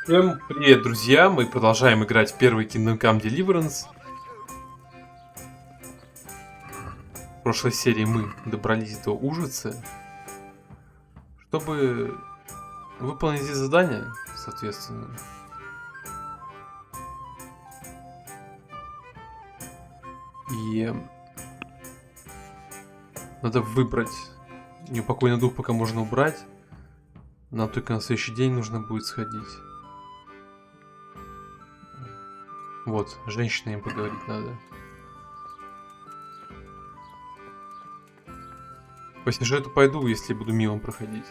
Всем привет, друзья! Мы продолжаем играть в первый Kingdom Come Deliverance. В прошлой серии мы добрались до Ужицы, чтобы выполнить здесь задание, соответственно. И надо выбрать. Неупокойный дух пока можно убрать. Нам только на следующий день нужно будет сходить. Вот, женщине им поговорить надо. По сюжету пойду, если буду мимо проходить.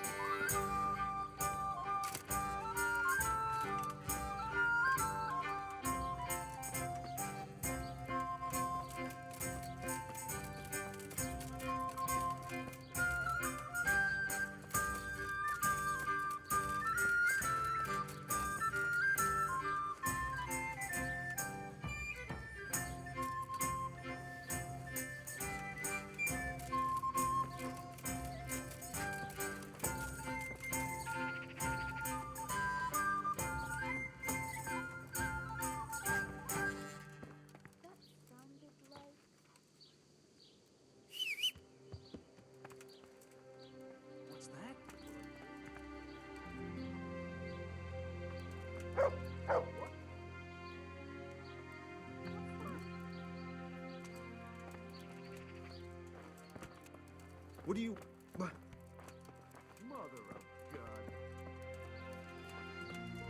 What do you...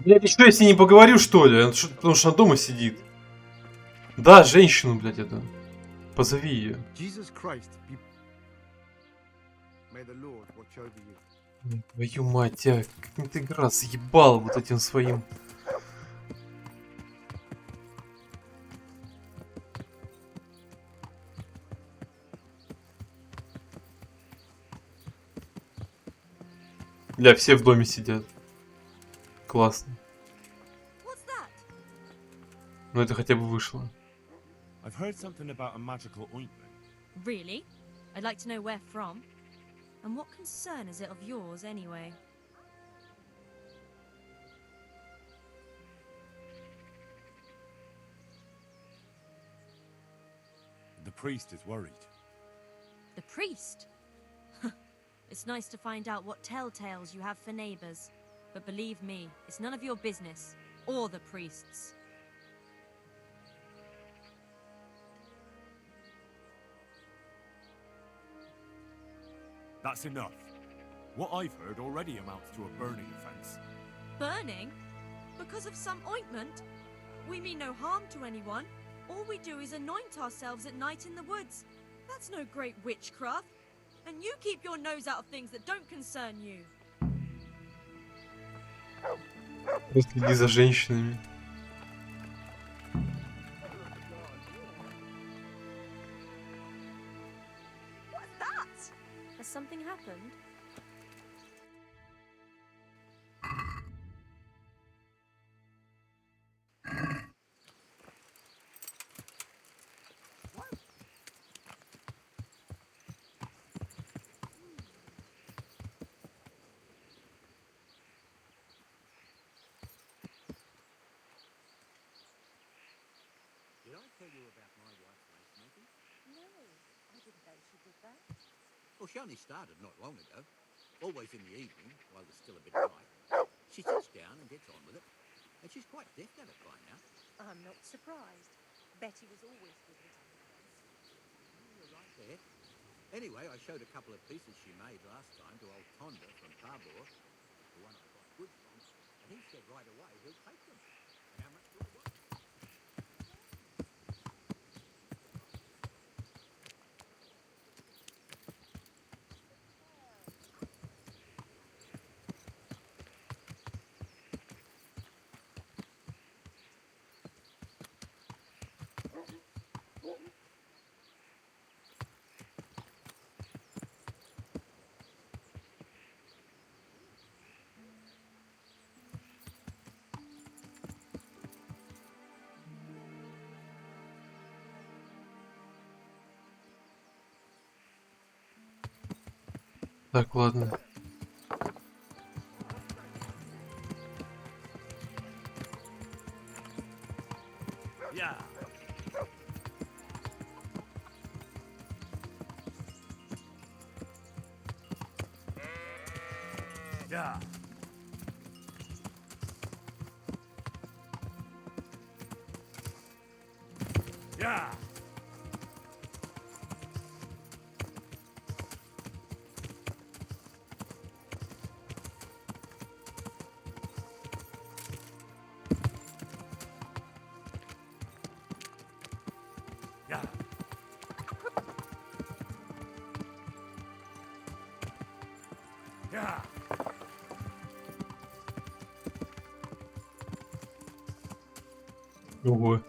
Блядь, и что, если не поговорю, что ли? Потому что она дома сидит. Да, женщину, блядь, это. Позови ее. Твою мать, а как ты игра заебал вот этим своим. Бля, все в доме сидят. Классно. Но это хотя бы вышло. I've heard something about a magical ointment. Really? I'd like to know where from. And what concern is it of yours, anyway? The priest is worried. The priest? It's nice to find out what telltales you have for neighbors. But believe me, it's none of your business. Or the priest's. That's enough. What I've heard already amounts to a burning offense. Burning? Because of some ointment? We mean no harm to anyone. All we do is anoint ourselves at night in the woods. That's no great witchcraft. And you keep your nose out of things that don't concern you. Следи за женщинами. What's that? Has something happened? Did I tell you about my wife's lace making? No, I didn't know she did that. Well, she only started not long ago. Always in the evening, while there's still a bit of light. She sits down and gets on with it. And she's quite deft at it by now. I'm not surprised. Betty was always good at it. You're right there. Anyway, I showed a couple of pieces she made last time to old Tonda from Parbor, the one I got goods from, and he said right away he'll take them. And how much do I want? Так, ладно. Yeah. Yeah. Yeah. Yeah. Yeah. Ого.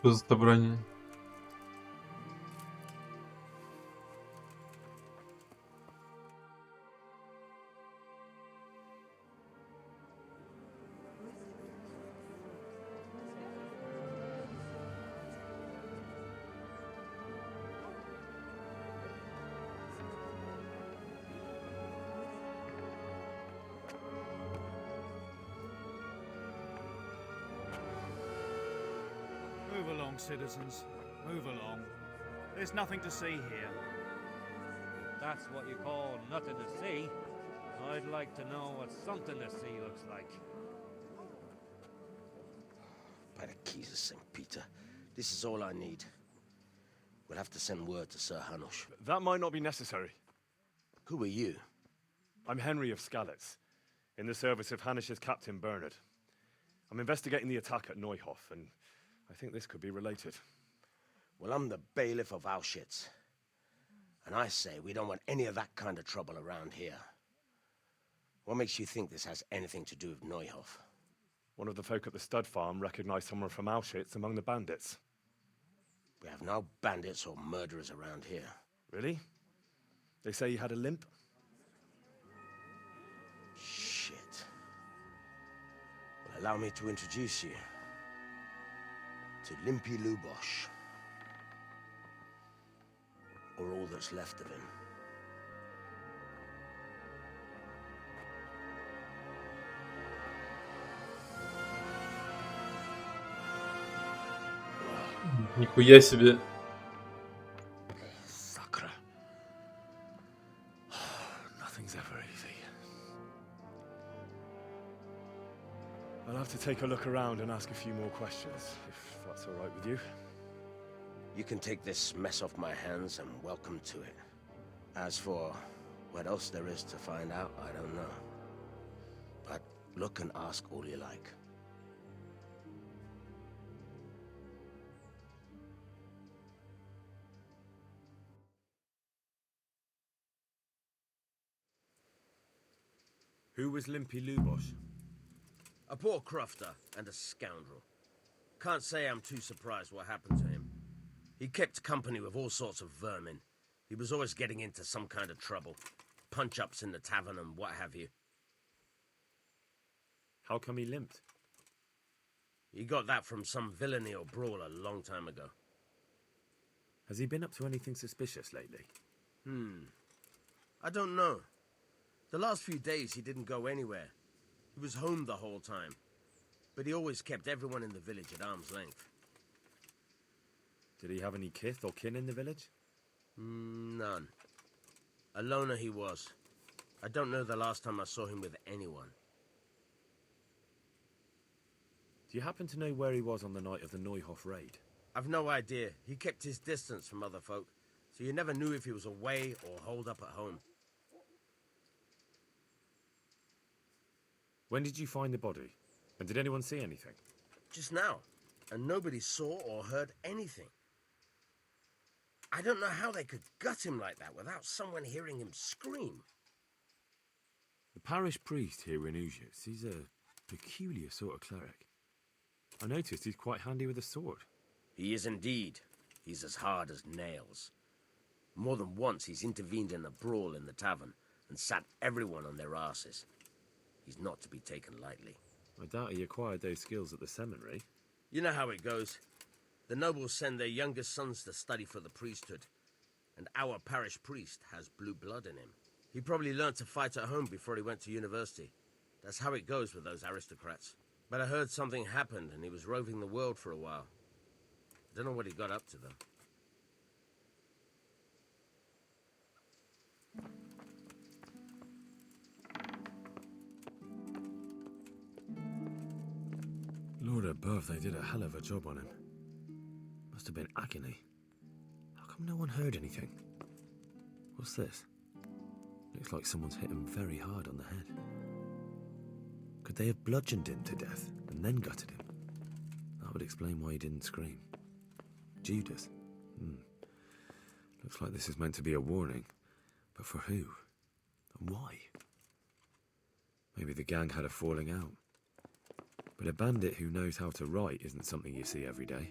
Что за собрание? Move along, citizens. Move along. There's nothing to see here. That's what you call nothing to see. I'd like to know what something to see looks like. By the keys of St. Peter, this is all I need. We'll have to send word to Sir Hanush. That might not be necessary. Who are you? I'm Henry of Skalitz, in the service of Hanush's Captain Bernard. I'm investigating the attack at Neuhof, and I think this could be related. Well, I'm the bailiff of Auschwitz. And I say we don't want any of that kind of trouble around here. What makes you think this has anything to do with Neuhof? One of the folk at the stud farm recognized someone from Auschwitz among the bandits. We have no bandits or murderers around here. Really? They say he had a limp? Shit. Well, allow me to introduce you to Limpy Lubosh. Or all that's left of him. Нихуя себе. Sakra. Nothing's ever easy. I'll have to take a look around and ask a few more questions, if that's all right with you. You can take this mess off my hands and welcome to it. As for what else there is to find out, I don't know. But look and ask all you like. Who was Limpy Lubosh? A poor crofter and a scoundrel. Can't say I'm too surprised what happened to him. He kept company with all sorts of vermin. He was always getting into some kind of trouble. Punch-ups in the tavern and what have you. How come he limped? He got that from some villainy or brawl a long time ago. Has he been up to anything suspicious lately? I don't know. The last few days he didn't go anywhere. He was home the whole time. But he always kept everyone in the village at arm's length. Did he have any kith or kin in the village? None. A loner he was. I don't know the last time I saw him with anyone. Do you happen to know where he was on the night of the Neuhof raid? I've no idea. He kept his distance from other folk, so you never knew if he was away or holed up at home. When did you find the body? And did anyone see anything? Just now. And nobody saw or heard anything. I don't know how they could gut him like that without someone hearing him scream. The parish priest here in Ujitz, he's a peculiar sort of cleric. I noticed he's quite handy with a sword. He is indeed. He's as hard as nails. More than once he's intervened in a brawl in the tavern and sat everyone on their asses. He's not to be taken lightly. I doubt he acquired those skills at the seminary. You know how it goes. The nobles send their youngest sons to study for the priesthood, and our parish priest has blue blood in him. He probably learned to fight at home before he went to university. That's how it goes with those aristocrats. But I heard something happened and he was roving the world for a while. Don't know what he got up to, though. Lord above, they did a hell of a job on him. Must have been agony. How come no one heard anything? What's this? Looks like someone's hit him very hard on the head. Could they have bludgeoned him to death and then gutted him? That would explain why he didn't scream. Judas? Looks like this is meant to be a warning. But for who? And why? Maybe the gang had a falling out. But a bandit who knows how to write isn't something you see every day.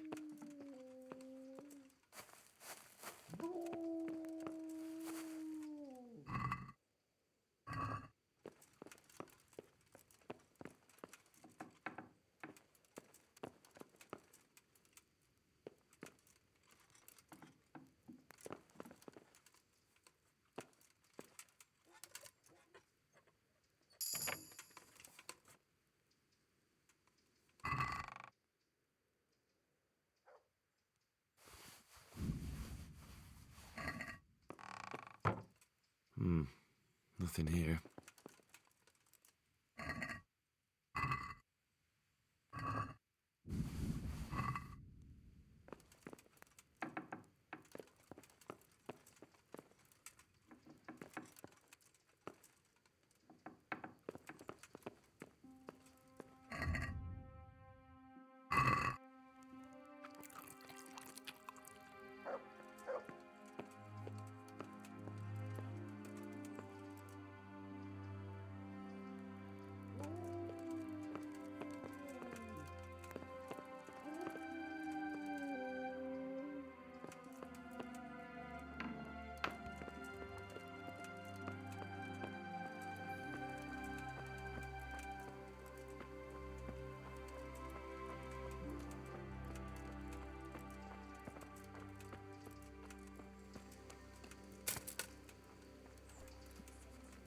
Nothing here.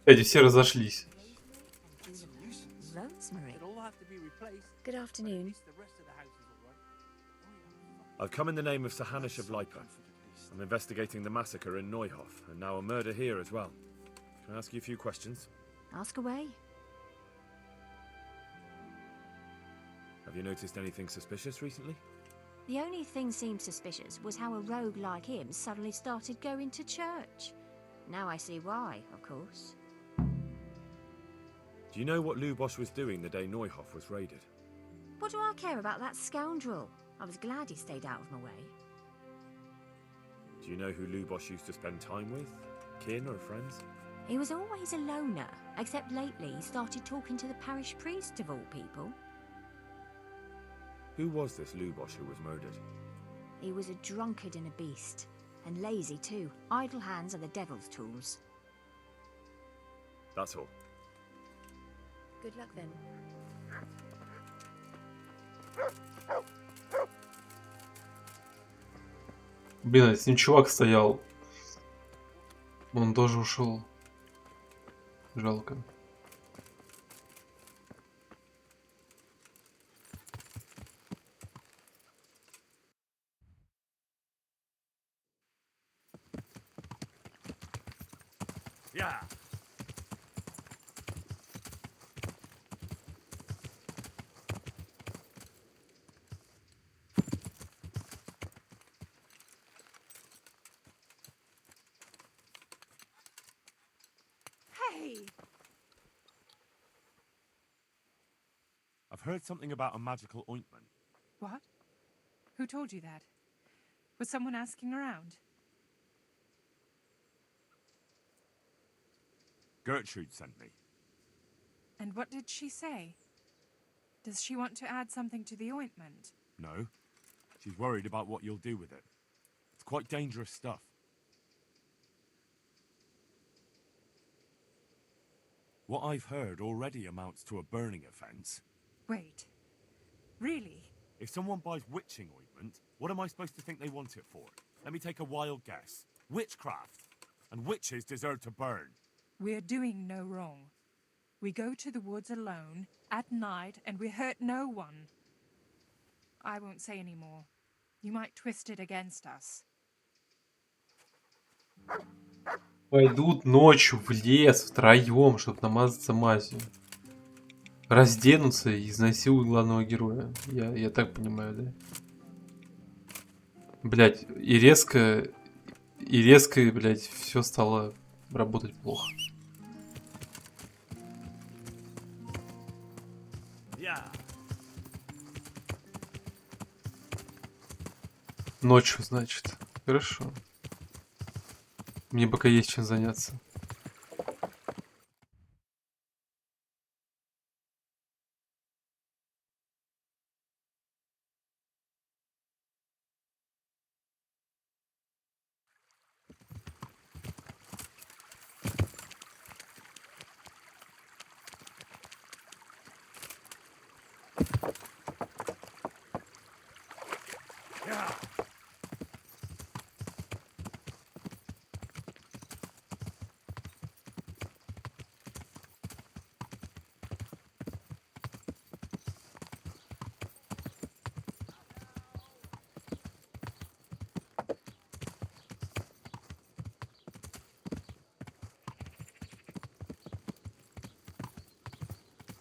Эти все разошлись. Rosemary. Good afternoon. I've come in the name of Sir Hanish of Lipa. I'm investigating the massacre in Neuhof, and now a murder here as well. Can I ask you a few questions? Ask away. Have you noticed anything suspicious recently? The only thing seemed suspicious was how a rogue like him suddenly started going to church. Now I see why, of course. Do you know what Lubosh was doing the day Neuhof was raided? What do I care about that scoundrel? I was glad he stayed out of my way. Do you know who Lubosh used to spend time with? Kin or friends? He was always a loner, except lately he started talking to the parish priest of all people. Who was this Lubosh who was murdered? He was a drunkard and a beast. And lazy too. Idle hands are the devil's tools. That's all. Good luck then. Блин, а с ним чувак стоял. Он тоже ушел. Жалко. Yeah. Hey! I've heard something about a magical ointment. What? Who told you that? Was someone asking around? Gertrude sent me. And what did she say? Does she want to add something to the ointment? No. She's worried about what you'll do with it. It's quite dangerous stuff. What I've heard already amounts to a burning offence. Wait. Really? If someone buys witching ointment, what am I supposed to think they want it for? Let me take a wild guess. Witchcraft. And witches deserve to burn. We're doing no wrong. We go to the woods alone at night and we hurt no one. I won't say any more. You might twist it against us. Пойдут ночью в лес втроем, чтобы намазаться мазью. Разденутся и изнасилуют главного героя. Я так понимаю, да? Блять, и резко, блять, все стало работать плохо. Ночью, значит. Хорошо. Мне пока есть чем заняться.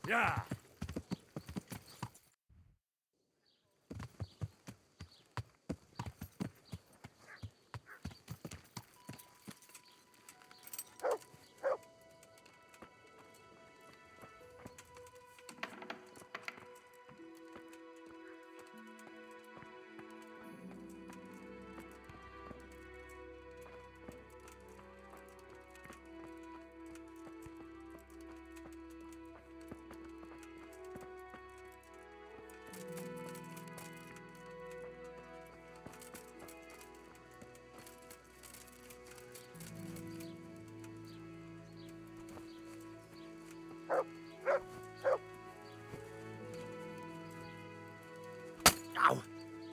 Yeah.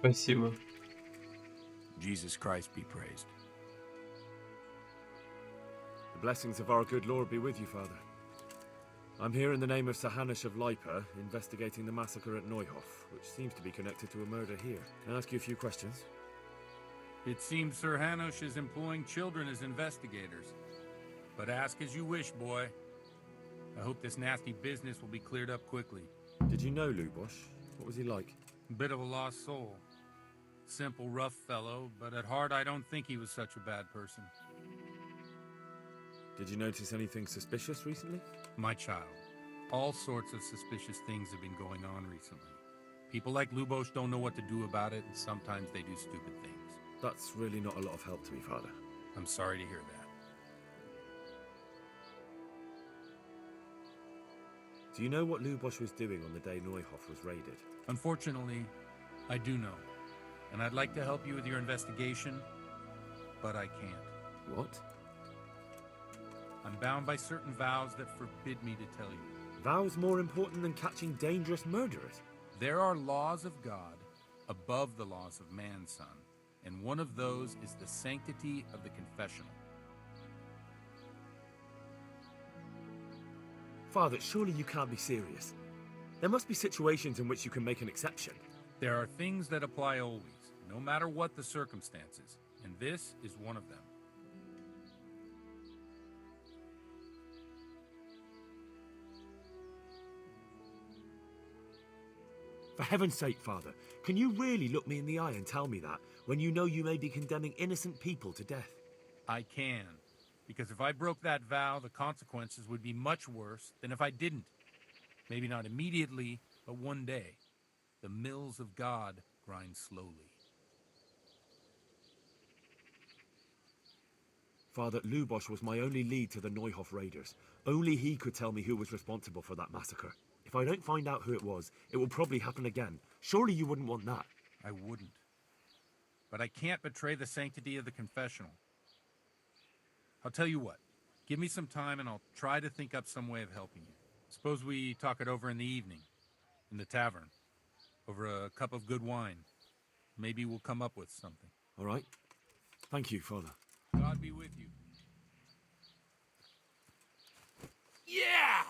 Спасибо. Jesus Christ be praised. The blessings of our good Lord be with you, Father. I'm here in the name of Sir Hanush of Lipa, investigating the massacre at Neuhof, which seems to be connected to a murder here. Can I ask you a few questions? It seems Sir Hanush is employing children as investigators. But ask as you wish, boy. I hope this nasty business will be cleared up quickly. Did you know Lubosh? What was he like? Bit of a lost soul. Simple, rough fellow, but at heart I don't think he was such a bad person. Did you notice anything suspicious recently? My child, all sorts of suspicious things have been going on recently. People like Lubosh don't know what to do about it, and sometimes they do stupid things. That's really not a lot of help to me, Father. I'm sorry to hear that. Do you know what Lubosh was doing on the day Neuhof was raided? Unfortunately, I do know. And I'd like to help you with your investigation, but I can't. What? I'm bound by certain vows that forbid me to tell you. Vows more important than catching dangerous murderers? There are laws of God above the laws of man, son, and one of those is the sanctity of the confessional. Father, surely you can't be serious. There must be situations in which you can make an exception. There are things that apply always, no matter what the circumstances, and this is one of them. For heaven's sake, Father, can you really look me in the eye and tell me that when you know you may be condemning innocent people to death? I can, because if I broke that vow, the consequences would be much worse than if I didn't. Maybe not immediately, but one day. The mills of God grind slowly. Father, Lubosh was my only lead to the Neuhof raiders. Only he could tell me who was responsible for that massacre. If I don't find out who it was, it will probably happen again. Surely you wouldn't want that. I wouldn't. But I can't betray the sanctity of the confessional. I'll tell you what. Give me some time and I'll try to think up some way of helping you. Suppose we talk it over in the evening, in the tavern, over a cup of good wine. Maybe we'll come up with something. All right. Thank you, Father. God be with you. Yeah!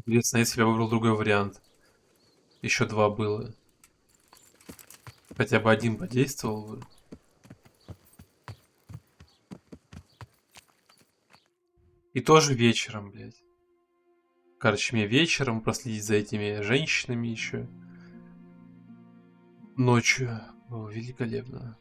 Интересно, если бы я выбрал другой вариант. Еще 2 было. Хотя бы один подействовал бы. И тоже вечером, блядь. Короче, мне вечером проследить за этими женщинами еще. Ночью. О, великолепно.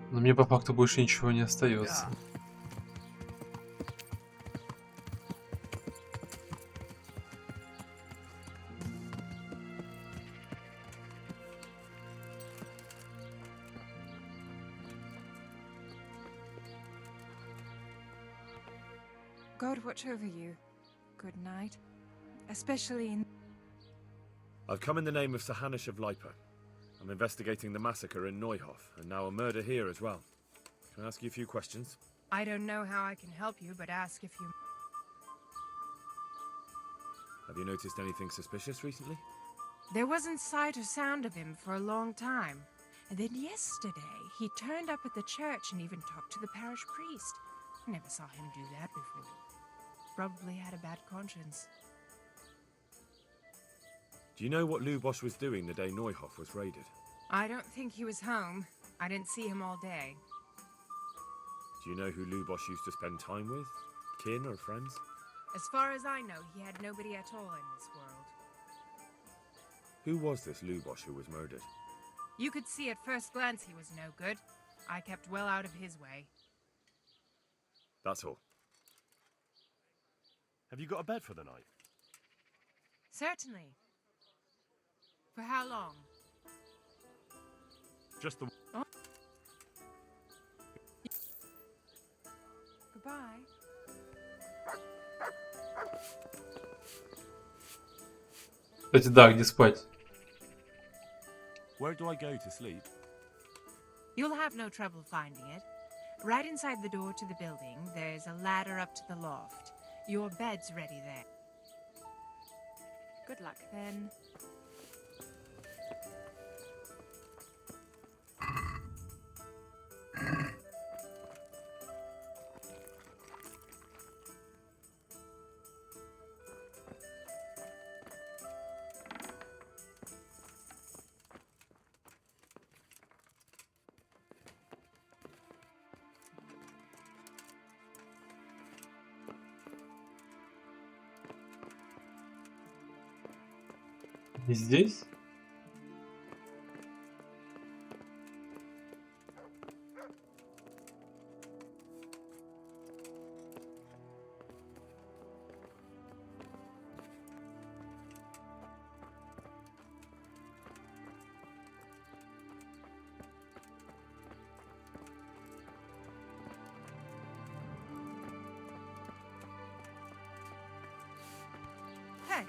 Но мне по факту больше ничего не остается. God watch over you. Good night. Especially in... I've come in the name of Sir Hanish of Lipa. I'm investigating the massacre in Neuhof, and now a murder here as well. Can I ask you a few questions? I don't know how I can help you, but ask if you... Have you noticed anything suspicious recently? There wasn't sight or sound of him for a long time. And then yesterday, he turned up at the church and even talked to the parish priest. I never saw him do that before. Probably had a bad conscience. Do you know what Lubosh was doing the day Neuhof was raided? I don't think he was home. I didn't see him all day. Do you know who Lubosh used to spend time with? Kin or friends? As far as I know, he had nobody at all in this world. Who was this Lubosh who was murdered? You could see at first glance he was no good. I kept well out of his way. That's all. Have you got a bed for the night? Certainly. For how long? Just the... Oh. Goodbye. Кстати, да, где спать? Where do I go to sleep? You'll have no trouble finding it. Right inside the door to the building, there's a ladder up to the loft. Your bed's ready there. Good luck, then. Не здесь? Hey.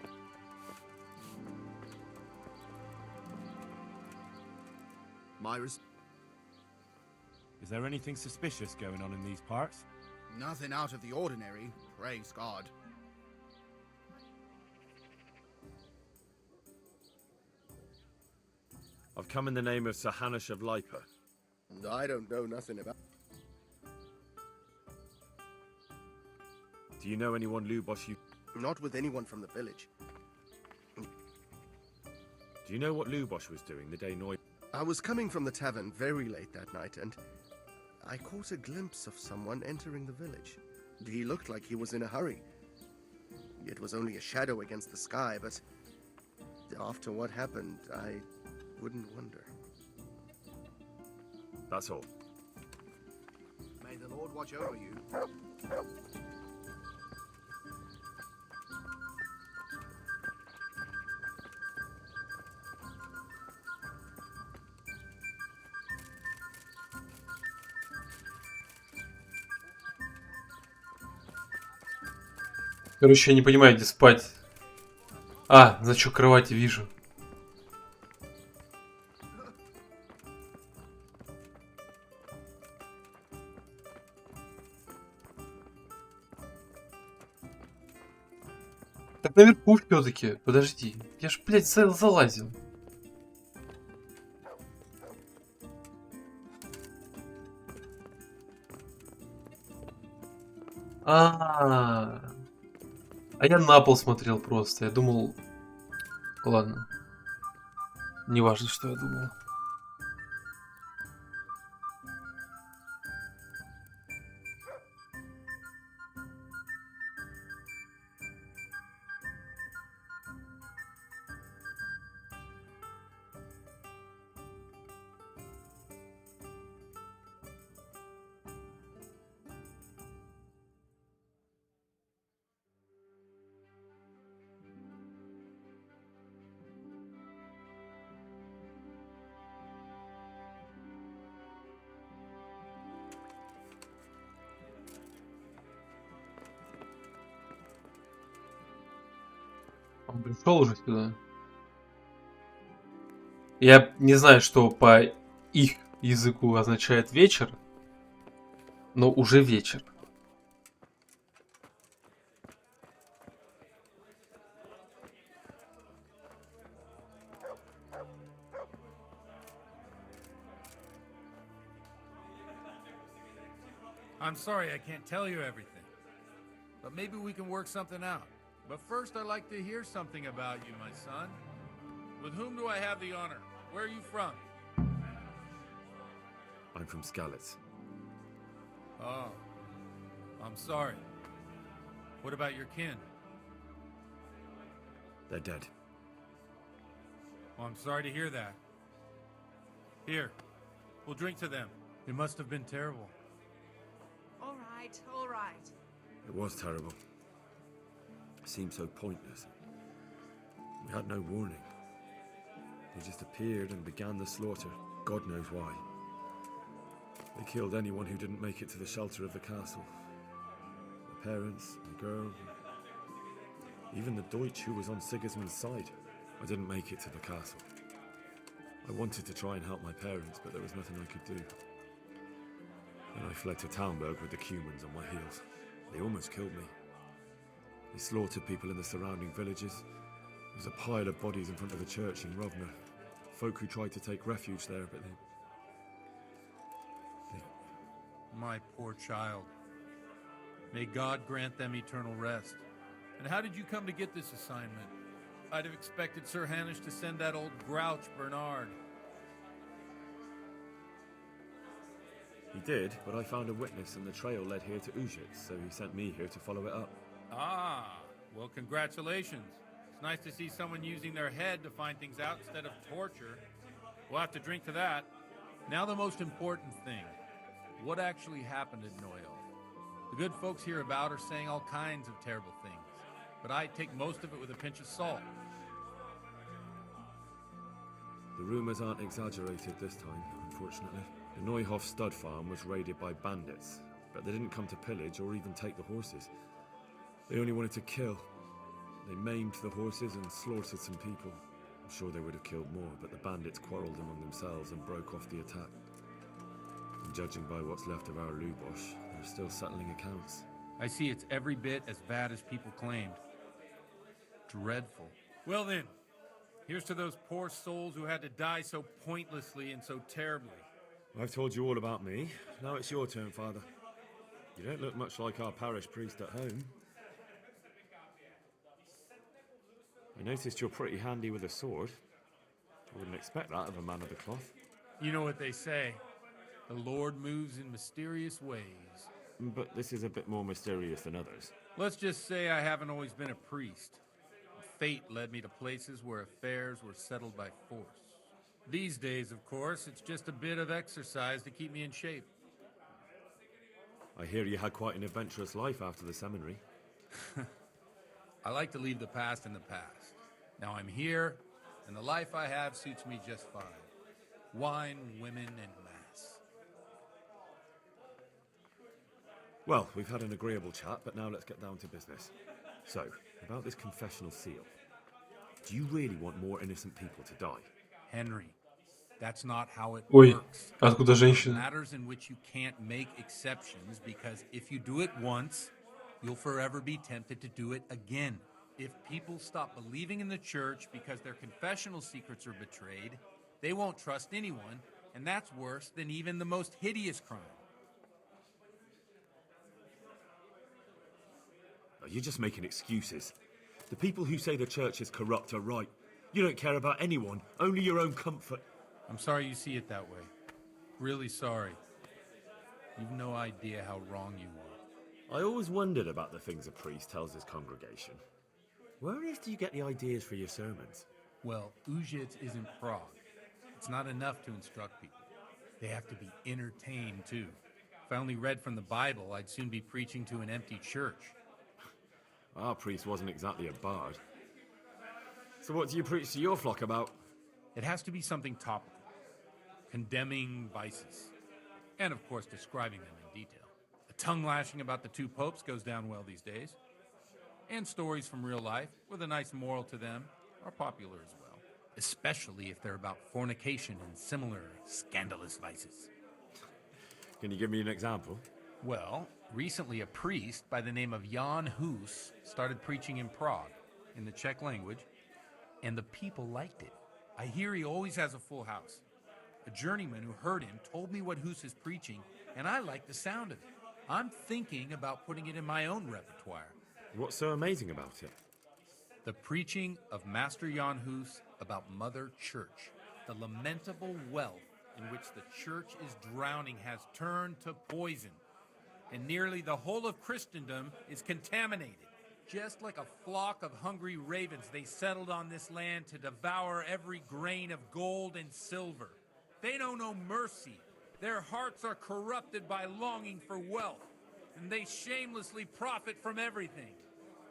Myra's... Is there anything suspicious going on in these parts? Nothing out of the ordinary, praise God. I've come in the name of Sir Hanish of Lipa. And I don't know nothing about... Do you know anyone Lubosh you... Not with anyone from the village. Do you know what Lubosh was doing the day Noy... I was coming from the tavern very late that night, and I caught a glimpse of someone entering the village. He looked like he was in a hurry. It was only a shadow against the sky, but after what happened, I wouldn't wonder. That's all. May the Lord watch over you. Короче, я не понимаю, где спать. А, значок кровати вижу. Так наверху все-таки. Подожди. Я ж, блядь, залазил. А я на пол смотрел просто. Я думал... Ладно. Неважно, что я думал. Он пришел уже сюда. Я не знаю, что по их языку означает вечер, но уже вечер. I'm sorry I can't tell you everything, but maybe we can work something out. But first, I'd like to hear something about you, my son. With whom do I have the honor? Where are you from? I'm from Skalitz. Oh, I'm sorry. What about your kin? They're dead. Well, I'm sorry to hear that. Here, we'll drink to them. It must have been terrible. All right, all right. It was terrible. It seemed so pointless. We had no warning. They just appeared and began the slaughter. God knows why. They killed anyone who didn't make it to the shelter of the castle. The parents, the girl, even the Deutsch who was on Sigismund's side. I didn't make it to the castle. I wanted to try and help my parents, but there was nothing I could do. Then I fled to Talmberg with the Cumans on my heels. They almost killed me. They slaughtered people in the surrounding villages. There was a pile of bodies in front of the church in Rovna. Folk who tried to take refuge there, but they... My poor child. May God grant them eternal rest. And how did you come to get this assignment? I'd have expected Sir Hanish to send that old grouch Bernard. He did, but I found a witness and the trail led here to Ujitz, so he sent me here to follow it up. Ah, well, congratulations. It's nice to see someone using their head to find things out instead of torture. We'll have to drink to that. Now the most important thing. What actually happened at Noyle? The good folks hereabout are saying all kinds of terrible things, but I take most of it with a pinch of salt. The rumors aren't exaggerated this time, unfortunately. The Neuhof stud farm was raided by bandits, but they didn't come to pillage or even take the horses. They only wanted to kill. They maimed the horses and slaughtered some people. I'm sure they would have killed more, but the bandits quarreled among themselves and broke off the attack. And judging by what's left of our Lubosh, they're still settling accounts. I see it's every bit as bad as people claimed. Dreadful. Well then, here's to those poor souls who had to die so pointlessly and so terribly. I've told you all about me. Now it's your turn, Father. You don't look much like our parish priest at home. I noticed you're pretty handy with a sword. I wouldn't expect that of a man of the cloth. You know what they say. The Lord moves in mysterious ways. But this is a bit more mysterious than others. Let's just say I haven't always been a priest. Fate led me to places where affairs were settled by force. These days, of course, it's just a bit of exercise to keep me in shape. I hear you had quite an adventurous life after the seminary. I like to leave the past in the past. Now I'm here, and the life I have suits me just fine. Wine, women, and mass. Well, we've had an agreeable chat, but now let's get down to business. So, about this confessional seal. Do you really want more innocent people to die? Henry, that's not how it Ой, works. откуда There are женщина? matters in which you can't make exceptions because if you do it once, you'll forever be tempted to do it again. If people stop believing in the church because their confessional secrets are betrayed, they won't trust anyone, and that's worse than even the most hideous crime. You're just making excuses. The people who say the church is corrupt are right. You don't care about anyone, only your own comfort. I'm sorry you see it that way. Really sorry. You've no idea how wrong you were. I always wondered about the things a priest tells his congregation. Where on earth do you get the ideas for your sermons? Well, Ujits isn't Prague. It's not enough to instruct people. They have to be entertained, too. If I only read from the Bible, I'd soon be preaching to an empty church. Our priest wasn't exactly a bard. So what do you preach to your flock about? It has to be something topical. Condemning vices. And, of course, describing them in detail. A tongue lashing about the two popes goes down well these days. And stories from real life, with a nice moral to them, are popular as well. Especially if they're about fornication and similar scandalous vices. Can you give me an example? Well, recently a priest by the name of Jan Hus started preaching in Prague, in the Czech language, and the people liked it. I hear he always has a full house. A journeyman who heard him told me what Hus is preaching, and I like the sound of it. I'm thinking about putting it in my own repertoire. What's so amazing about it? The preaching of Master Jan Hus about Mother Church. The lamentable wealth in which the church is drowning has turned to poison. And nearly the whole of Christendom is contaminated. Just like a flock of hungry ravens, they settled on this land to devour every grain of gold and silver. They know no mercy. Their hearts are corrupted by longing for wealth, and they shamelessly profit from everything.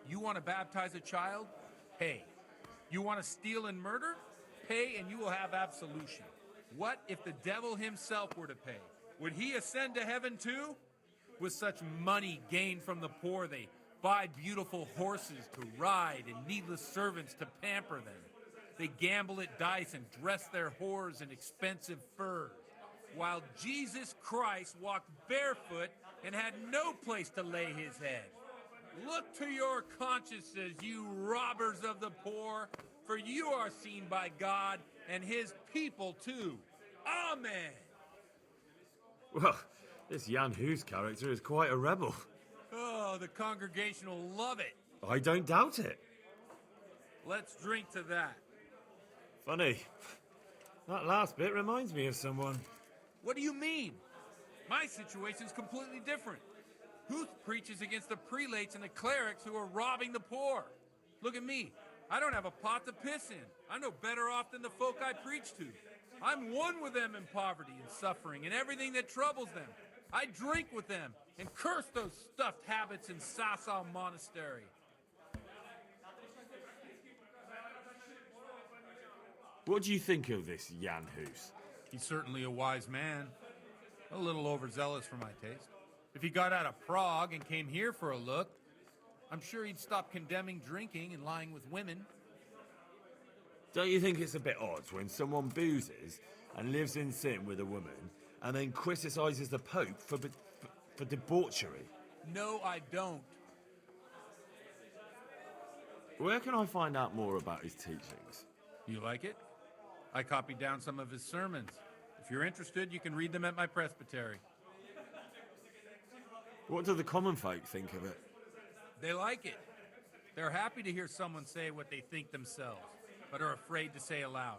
You want to baptize a child? Pay. You want to steal and murder? Pay and you will have absolution. What if the devil himself were to pay? Would he ascend to heaven too? With such money gained from the poor, they buy beautiful horses to ride and needless servants to pamper them. They gamble at dice and dress their whores in expensive furs, while Jesus Christ walked barefoot and had no place to lay his head. Look to your consciences, you robbers of the poor, for you are seen by God and his people too. Amen. Well, this Jan Hus character is quite a rebel. Oh, the congregation will love it. I don't doubt it. Let's drink to that. Funny. That last bit reminds me of someone. What do you mean? My situation's completely different. Huth preaches against the prelates and the clerics who are robbing the poor. Look at me. I don't have a pot to piss in. I'm no better off than the folk I preach to. I'm one with them in poverty and suffering and everything that troubles them. I drink with them and curse those stuffed habits in Sasau Monastery. What do you think of this Jan Hus? He's certainly a wise man. A little overzealous for my taste. If he got out of Prague and came here for a look, I'm sure he'd stop condemning drinking and lying with women. Don't you think it's a bit odd when someone boozes and lives in sin with a woman and then criticizes the Pope for debauchery? No, I don't. Where can I find out more about his teachings? You like it? I copied down some of his sermons. If you're interested, you can read them at my presbytery. What do the common folk think of it? They like it. They're happy to hear someone say what they think themselves, but are afraid to say aloud.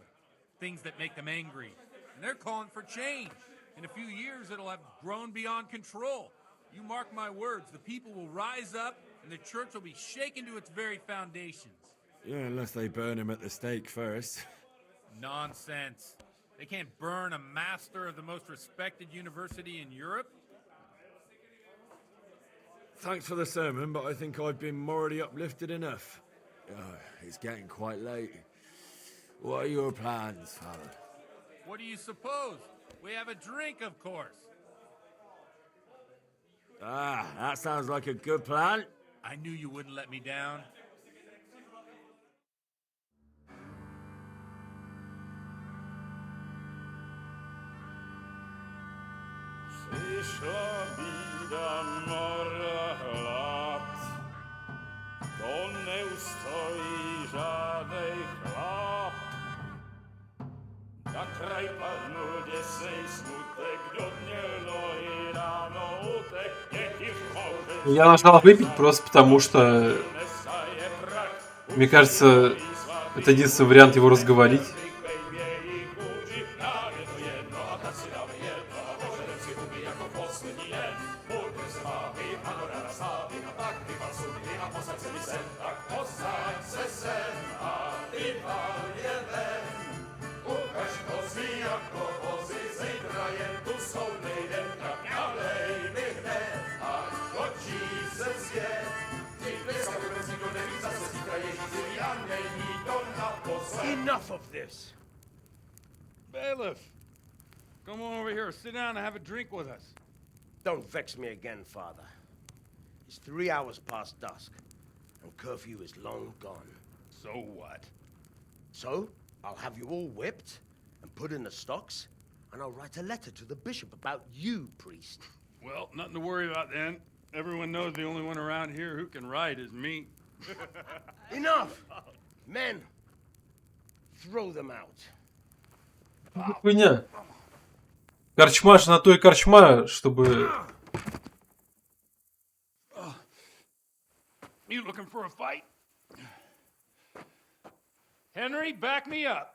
Things that make them angry. And they're calling for change. In a few years, it'll have grown beyond control. You mark my words, the people will rise up, and the church will be shaken to its very foundations. Yeah, unless they burn him at the stake first. Nonsense. They can't burn a master of the most respected university in Europe. Thanks for the sermon, but I think I've been morally uplifted enough. It's getting quite late. What are your plans, Father? What do you suppose? We have a drink, of course. Ah, that sounds like a good plan. I knew you wouldn't let me down. Przyszła bida mora lat, to nie ustoi żadnej chlap. Na kraj padł dziesięć smutek, do dnielo i rano utek, niech ich może... Я нажал выпить просто потому, что... Мне кажется, это единственный вариант его разговорить. Enough of this! Bailiff! Come on over here, sit down and have a drink with us. Don't vex me again, Father. It's 3 hours past dusk, and curfew is long gone. So what? So, I'll have you all whipped and put in the stocks, and I'll write a letter to the bishop about you, priest. Well, nothing to worry about then. Everyone knows the only one around here who can write is me. Enough! Men, throw them out. Хуйня. Корчма же на то и корчма, чтобы... You looking for a fight? Henry, back me up.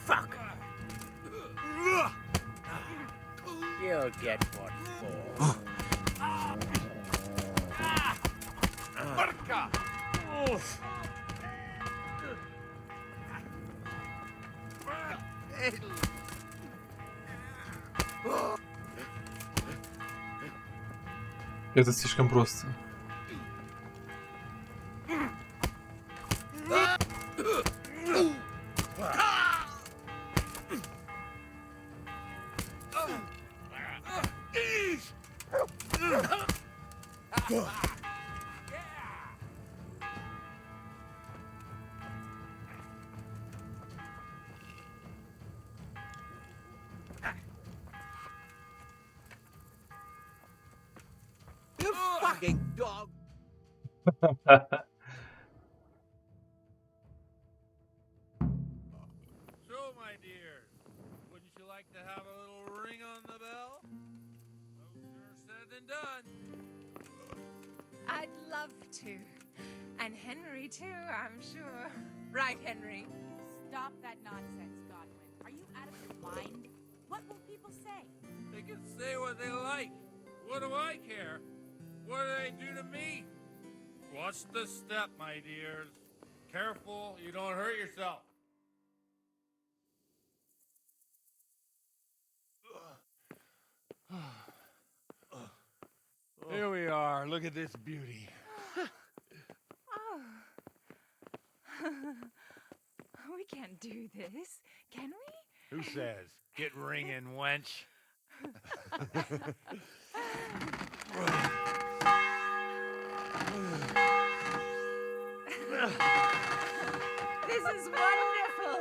Fuck! You'll get what for. Barca! Это слишком просто. You fucking dog! So, my dears, wouldn't you like to have a little ring on the bell? Closer said than done. I'd love to. And Henry, too, I'm sure. Right, Henry? Stop that nonsense, Godwin. Are you out of your mind? What will people say? They can say what they like. What do I care? What do they do to me? Watch the step, my dears. Careful, you don't hurt yourself. Here we are. Look at this beauty. Oh. We can't do this, can we? Who says? Get ringing, wench. This is wonderful.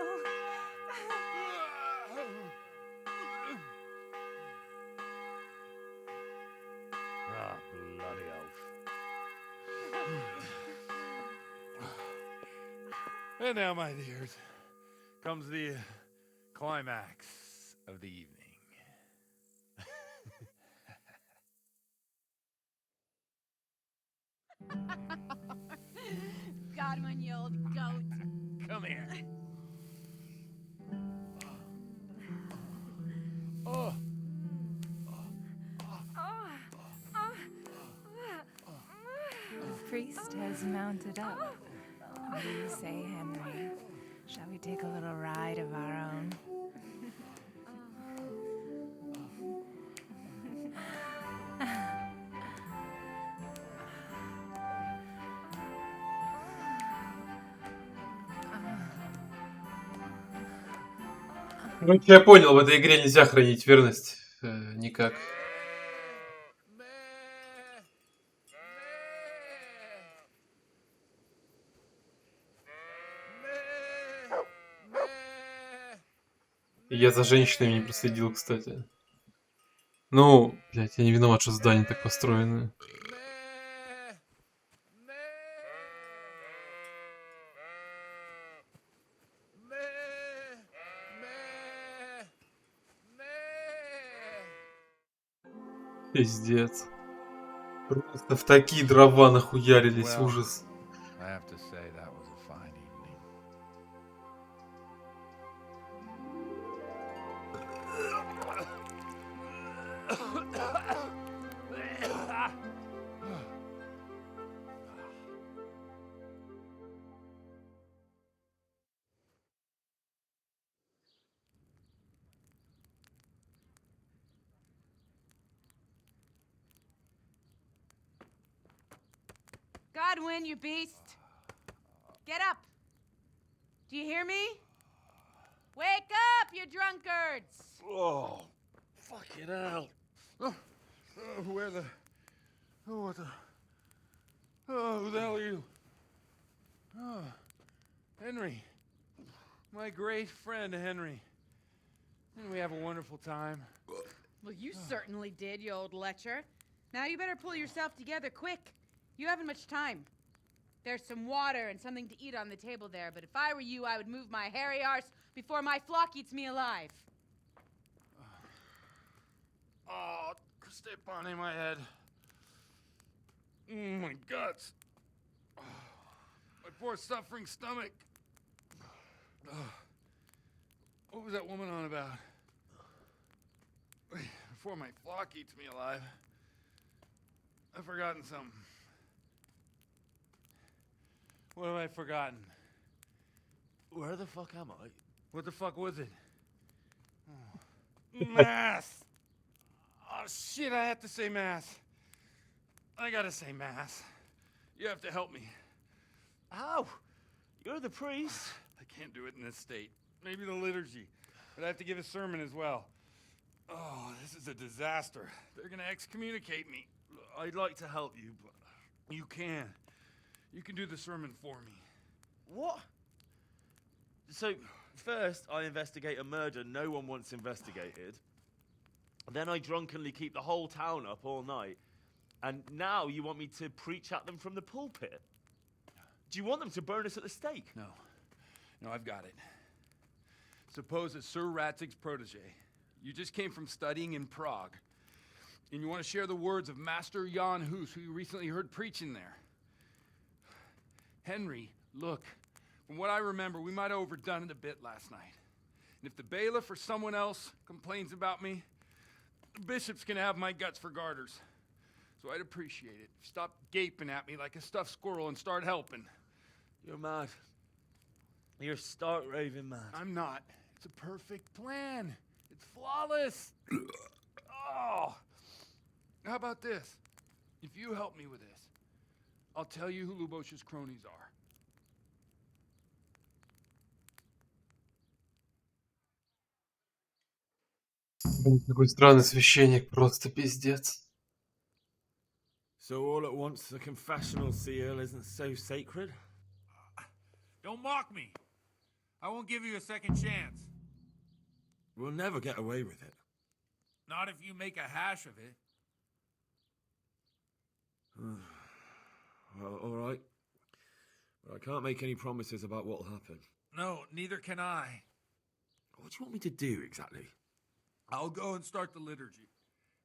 Ah, bloody oath. And now, my dears, comes the climax of the evening. Godwin, you old goat. Come here. The priest has mounted up. What do you say, Henry? Shall we take a little ride of our own? Ну, я понял, в этой игре нельзя хранить верность. Никак. Я за женщинами не проследил, кстати. Ну, блядь, я не виноват, что здания так построены. Пиздец. Просто в такие дрова нахуярились, ужас. I have to say that was a fine evening. Godwin, you beast! Get up! Do you hear me? Wake up, you drunkards! Oh, fucking hell. Where the... Oh, what the... Oh, who the hell are you? Oh, Henry. My great friend, Henry. And we have a wonderful time. Well, you certainly did, you old lecher. Now you better pull yourself together quick. You haven't much time. There's some water and something to eat on the table there, but if I were you, I would move my hairy arse before my flock eats me alive. Oh, step on in my head. My guts. Oh, my poor suffering stomach. Oh, what was that woman on about? Before my flock eats me alive. I've forgotten something. What have I forgotten? Where the fuck am I? What the fuck was it? Oh. Mass! Oh shit, I have to say mass. I gotta say mass. You have to help me. How? You're the priest. I can't do it in this state. Maybe the liturgy. But I have to give a sermon as well. Oh, this is a disaster. They're gonna excommunicate me. I'd like to help you, but... You can. You can do the sermon for me. What? So, first I investigate a murder no one wants investigated. Then I drunkenly keep the whole town up all night. And now you want me to preach at them from the pulpit? Do you want them to burn us at the stake? No. No, I've got it. Suppose that Sir Ratzig's protege. You just came from studying in Prague. And you want to share the words of Master Jan Hus, who you recently heard preaching there. Henry, look, from what I remember, we might have overdone it a bit last night. And if the bailiff or someone else complains about me, the bishop's gonna have my guts for garters. So I'd appreciate it. Stop gaping at me like a stuffed squirrel and start helping. You're mad. You're stark raving mad. I'm not. It's a perfect plan. It's flawless. Oh. How about this? If you help me with this, I'll tell you who Lubosh's cronies are. Блин, какой странный священник, просто пиздец. So all at once the confessional seal isn't so sacred? Don't mock me. I won't give you a second chance. We'll never get away with it. Not if you make a hash of it. Well, all right. But I can't make any promises about what'll happen. No, neither can I. What do you want me to do exactly? I'll go and start the liturgy.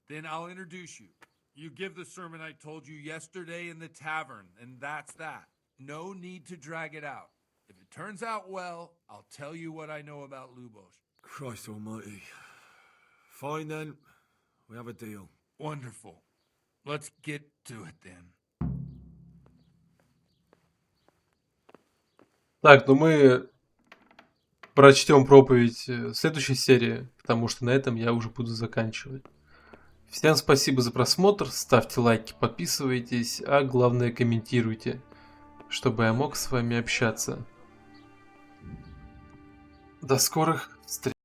Then I'll introduce you. You give the sermon I told you yesterday in the tavern, and that's that. No need to drag it out. If it turns out well, I'll tell you what I know about Lubosh. Christ almighty. Fine then. We have a deal. Wonderful. Let's get to it then. Так, ну мы прочтем проповедь в следующей серии, потому что на этом я уже буду заканчивать. Всем спасибо за просмотр, ставьте лайки, подписывайтесь, а главное комментируйте, чтобы я мог с вами общаться. До скорых встреч!